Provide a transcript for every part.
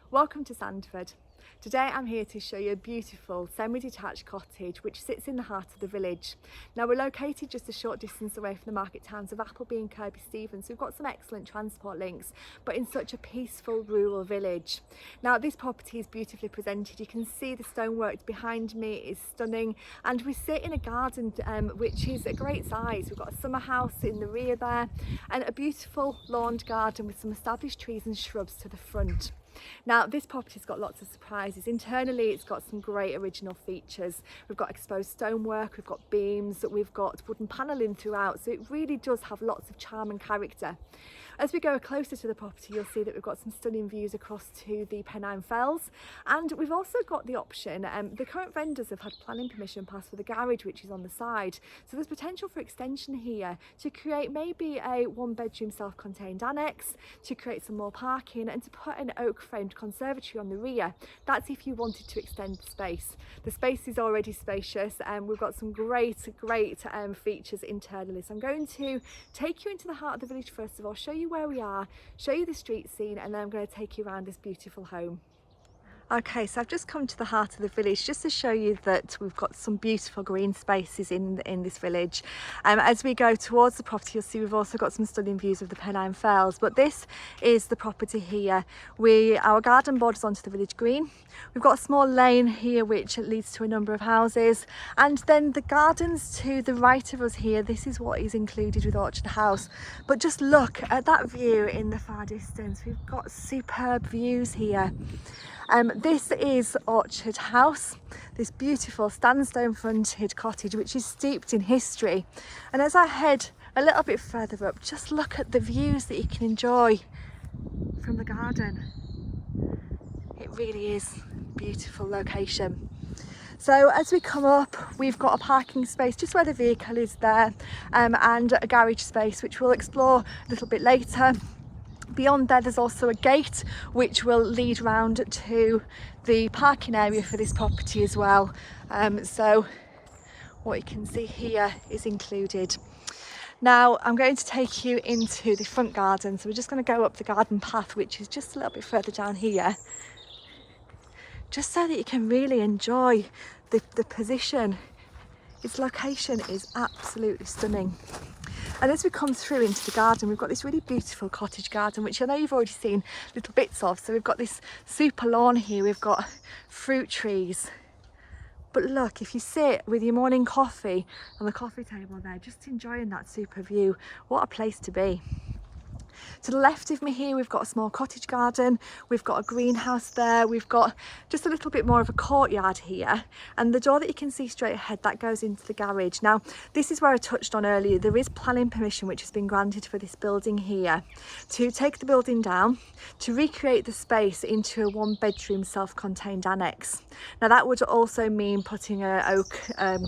Welcome to Sandford. Today I'm here to show you a beautiful semi-detached cottage which sits in the heart of the village. Now we're located just a short distance away from the market towns of Appleby and Kirkby Stevens. We've got some excellent transport links, but in such a peaceful rural village. Now this property is beautifully presented. You can see the stonework behind me is stunning, and we sit in a garden which is a great size. We've got a summer house in the rear there and a beautiful lawned garden with some established trees and shrubs to the front. Now this property's got lots of surprises. Internally it's got some great original features. We've got exposed stonework, we've got beams, we've got wooden panelling throughout, so it really does have lots of charm and character. As we go closer to the property, you'll see that we've got some stunning views across to the Pennine Fells, and we've also got the option, the current vendors have had planning permission passed for the garage which is on the side, so there's potential for extension here to create maybe a one-bedroom self-contained annex, to create some more parking and to put an oak framed conservatory on the rear. That's if you wanted to extend the space. The space is already spacious and we've got some great features internally. So I'm going to take you into the heart of the village first of all, show you where we are, show you the street scene, and then I'm going to take you around this beautiful home. Okay, so I've just come to the heart of the village just to show you that we've got some beautiful green spaces in this village. As we go towards the property, you'll see we've also got some stunning views of the Pennine Fells, but this is the property here. Our garden borders onto the village green. We've got a small lane here which leads to a number of houses, and then the gardens to the right of us here, this is what is included with Orchard House. But just look at that view in the far distance. We've got superb views here. This is Orchard House, this beautiful sandstone fronted cottage which is steeped in history. And as I head a little bit further up, just look at the views that you can enjoy from the garden. It really is a beautiful location. So as we come up, we've got a parking space just where the vehicle is there, and a garage space which we'll explore a little bit later. Beyond there, there's also a gate which will lead round to the parking area for this property as well. So what you can see here is included. Now I'm going to take you into the front garden. So we're just going to go up the garden path, which is just a little bit further down here, just so that you can really enjoy the position. Its location is absolutely stunning. And as we come through into the garden, we've got this really beautiful cottage garden, which I know you've already seen little bits of. So we've got this super lawn here, we've got fruit trees. But look, if you sit with your morning coffee on the coffee table there, just enjoying that super view, what a place to be. To the left of me here, we've got a small cottage garden, we've got a greenhouse there, we've got just a little bit more of a courtyard here, and the door that you can see straight ahead, that goes into the garage. Now this is where I touched on earlier, there is planning permission which has been granted for this building here to take the building down, to recreate the space into a one-bedroom self-contained annex. Now that would also mean putting an oak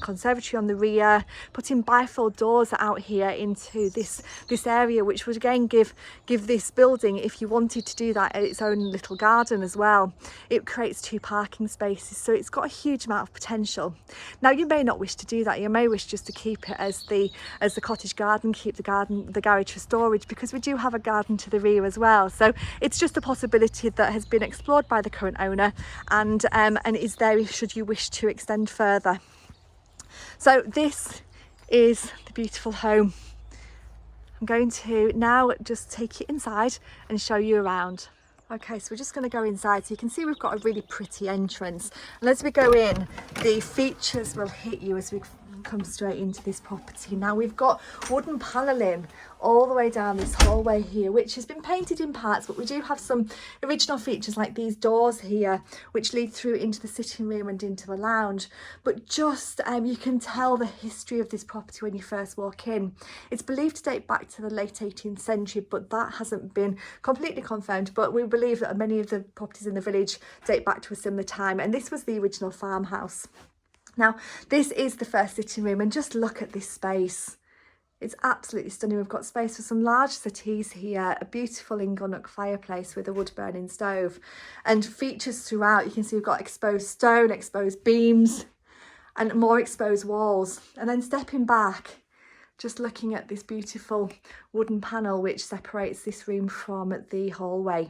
conservatory on the rear, putting bifold doors out here into this area, which would again give this building, if you wanted to do that, its own little garden as well. It creates 2 parking spaces, so it's got a huge amount of potential. Now you may not wish to do that, you may wish just to keep it as the cottage garden, keep the garage for storage, because we do have a garden to the rear as well. So it's just a possibility that has been explored by the current owner and is there should you wish to extend further. So this is the beautiful home. I'm going to now just take you inside and show you around. Okay, so we're just going to go inside. So you can see we've got a really pretty entrance. And as we go in, the features will hit you as we come straight into this property. Now we've got wooden panelling all the way down this hallway here, which has been painted in parts, but we do have some original features like these doors here which lead through into the sitting room and into the lounge. But just you can tell the history of this property when you first walk in. It's believed to date back to the late 18th century, but that hasn't been completely confirmed, but we believe that many of the properties in the village date back to a similar time, and this was the original farmhouse. Now this is the first sitting room, and just look at this space. It's absolutely stunning. We've got space for some large settees here, a beautiful inglenook fireplace with a wood burning stove, and features throughout. You can see we've got exposed stone, exposed beams and more exposed walls. And then stepping back, just looking at this beautiful wooden panel which separates this room from the hallway.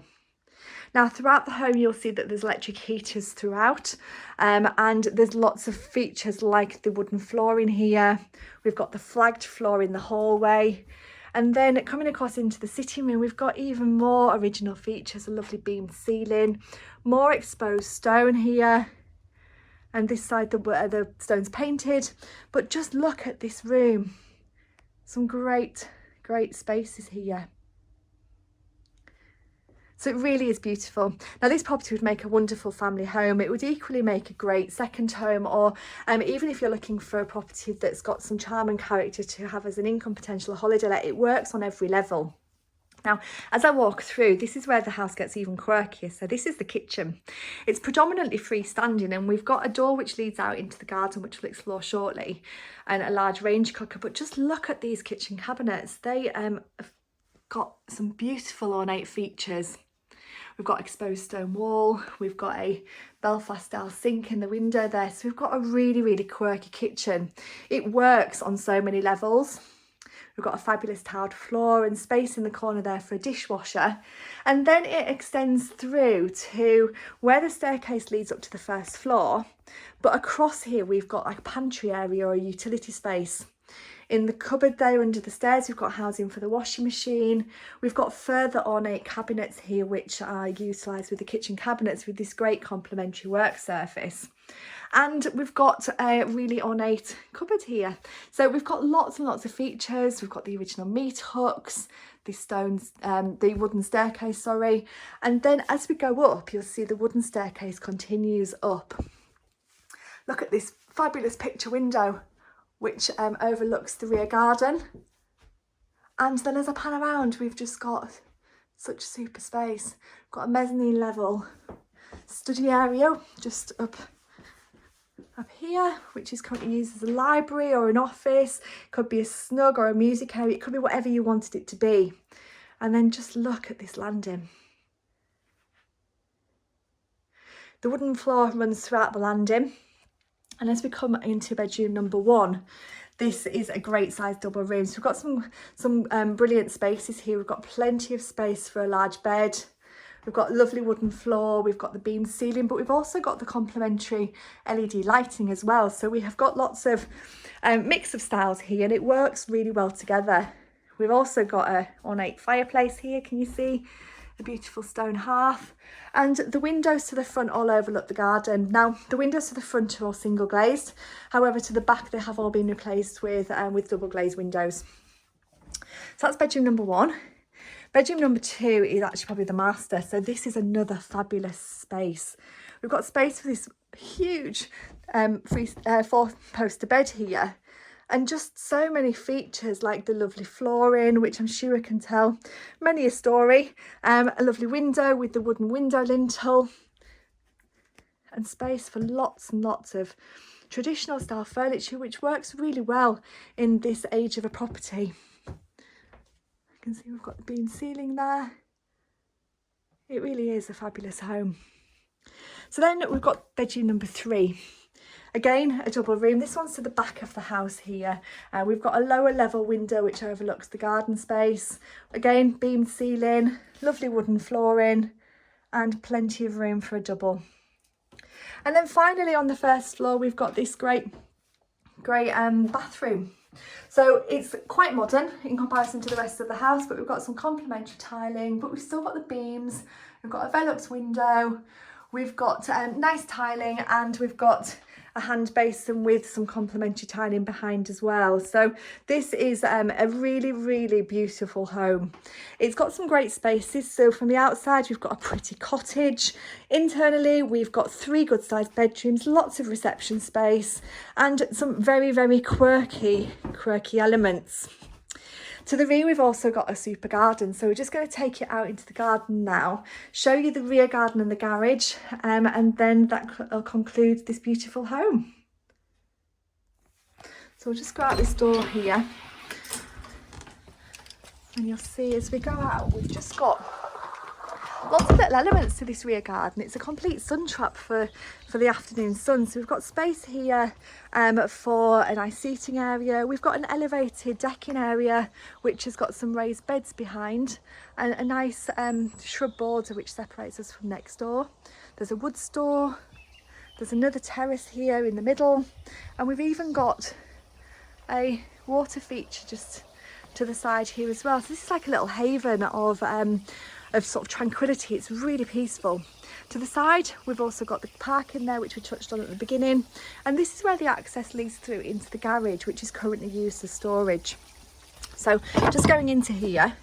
Now throughout the home you'll see that there's electric heaters throughout, and there's lots of features like the wooden flooring here. We've got the flagged floor in the hallway, and then coming across into the sitting room we've got even more original features, a lovely beamed ceiling, more exposed stone here, and this side the stone's painted. But just look at this room, some great spaces here. So it really is beautiful. Now this property would make a wonderful family home. It would equally make a great second home, or even if you're looking for a property that's got some charm and character to have as an income potential, a holiday let, it works on every level. Now, as I walk through, this is where the house gets even quirkier. So this is the kitchen. It's predominantly freestanding, and we've got a door which leads out into the garden, which we'll explore shortly, and a large range cooker. But just look at these kitchen cabinets. They have got some beautiful ornate features. We've got exposed stone wall, we've got a Belfast style sink in the window there. So we've got a really quirky kitchen. It works on so many levels. We've got a fabulous tiled floor and space in the corner there for a dishwasher. And then it extends through to where the staircase leads up to the first floor. But across here, we've got like a pantry area or a utility space. In the cupboard there under the stairs, we've got housing for the washing machine. We've got further ornate cabinets here, which are utilised with the kitchen cabinets with this great complementary work surface. And we've got a really ornate cupboard here. So we've got lots and lots of features. We've got the original meat hooks, the wooden staircase, sorry. And then as we go up, you'll see the wooden staircase continues up. Look at this fabulous picture window, which overlooks the rear garden. And then as I pan around, we've just got such super space. We've got a mezzanine level study area just up here, which is currently used as a library or an office. It could be a snug or a music area. It could be whatever you wanted it to be. And then just look at this landing. The wooden floor runs throughout the landing. And as we come into bedroom number 1, this is a great sized double room. So we've got some brilliant spaces here. We've got plenty of space for a large bed. We've got lovely wooden floor, we've got the beamed ceiling, but we've also got the complementary LED lighting as well. So we have got lots of mix of styles here, and it works really well together. We've also got a ornate fireplace here, can you see? A beautiful stone hearth, and the windows to the front all overlook the garden. Now the windows to the front are all single glazed, however to the back they have all been replaced with double glazed windows. So that's bedroom number 1. Bedroom number 2 is actually probably the master. So this is another fabulous space. We've got space for this huge 4-poster bed here, and just so many features like the lovely flooring, which I'm sure I can tell many a story. A lovely window with the wooden window lintel, and space for lots and lots of traditional style furniture, which works really well in this age of a property. You can see we've got the beam ceiling there. It really is a fabulous home. So then we've got bedroom number 3. Again, a double room. This one's to the back of the house here. We've got a lower level window which overlooks the garden space. Again, beamed ceiling, lovely wooden flooring, and plenty of room for a double. And then finally on the first floor, we've got this great bathroom. So it's quite modern in comparison to the rest of the house, but we've got some complementary tiling, but we've still got the beams. We've got a Velux window. We've got nice tiling, and we've got a hand basin with some complementary tiling behind as well. So this is a really beautiful home. It's got some great spaces. So from the outside, we've got a pretty cottage. Internally, we've got 3 good sized bedrooms, lots of reception space, and some very quirky elements. To the rear, we've also got a super garden. So we're just going to take you out into the garden now, show you the rear garden and the garage, and then that will conclude this beautiful home. So we'll just go out this door here, and you'll see as we go out, we've just got Lots of little elements to this rear garden. It's a complete sun trap for the afternoon sun. So we've got space here for a nice seating area. We've got an elevated decking area which has got some raised beds behind, and a nice shrub border which separates us from next door. There's a wood store. There's another terrace here in the middle, and we've even got a water feature just to the side here as well. So this is like a little haven of sort of tranquility. It's really peaceful. To the side we've also got the parking there, which we touched on at the beginning, and this is where the access leads through into the garage, which is currently used as storage. So just going into here,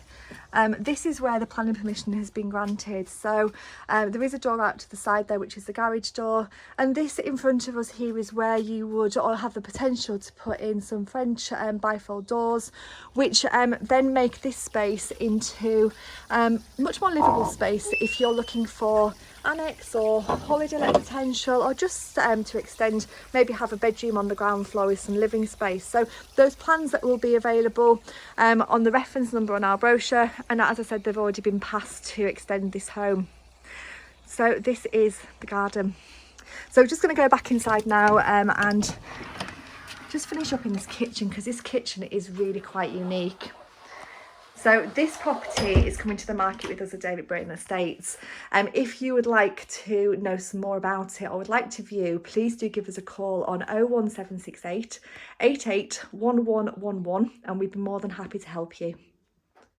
this is where the planning permission has been granted. So there is a door out to the side there, which is the garage door, and this in front of us here is where you would have the potential to put in some French bifold doors, which then make this space into much more livable space if you're looking for annex or holiday let potential, or just to extend, maybe have a bedroom on the ground floor with some living space. So those plans that will be available on the reference number on our brochure, and as I said, they've already been passed to extend this home. So this is the garden. So we're just going to go back inside now and just finish up in this kitchen, because this kitchen is really quite unique. So this property is coming to the market with us at David Brayton Estates. If you would like to know some more about it or would like to view, please do give us a call on 01768 881111, and we'd be more than happy to help you.